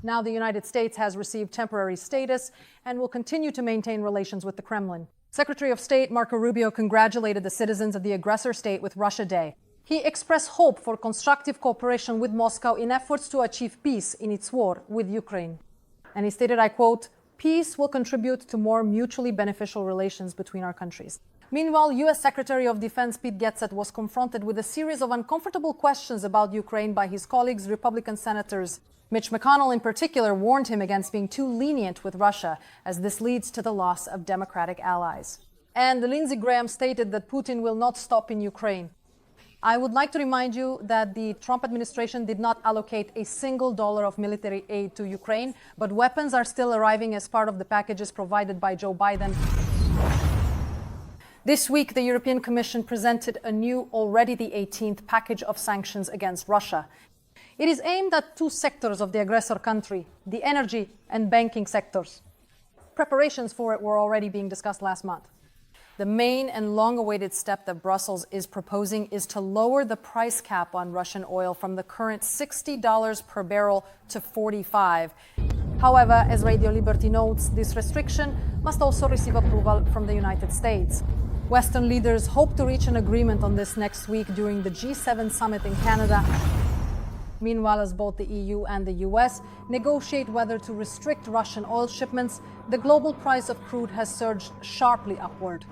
Now the United States has received temporary status and will continue to maintain relations with the Kremlin. Secretary of State Marco Rubio congratulated the citizens of the aggressor state with Russia Day. He expressed hope for constructive cooperation with Moscow in efforts to achieve peace in its war with Ukraine. And he stated, I quote, "Peace will contribute to more mutually beneficial relations between our countries." Meanwhile, U.S. Secretary of Defense Pete Hegseth was confronted with a series of uncomfortable questions about Ukraine by his colleagues, Republican senators. Mitch McConnell, in particular, warned him against being too lenient with Russia, as this leads to the loss of Democratic allies. And Lindsey Graham stated that Putin will not stop in Ukraine. I would like to remind you that the Trump administration did not allocate a single dollar of military aid to Ukraine, but weapons are still arriving as part of the packages provided by Joe Biden. This week, the European Commission presented a new, already the 18th package of sanctions against Russia. It is aimed at two sectors of the aggressor country, the energy and banking sectors. Preparations for it were already being discussed last month. The main and long-awaited step that Brussels is proposing is to lower the price cap on Russian oil from the current $60 per barrel to $45. However, as Radio Liberty notes, this restriction must also receive approval from the United States. Western leaders hope to reach an agreement on this next week during the G7 summit in Canada. Meanwhile, as both the EU and the US negotiate whether to restrict Russian oil shipments, the global price of crude has surged sharply upward.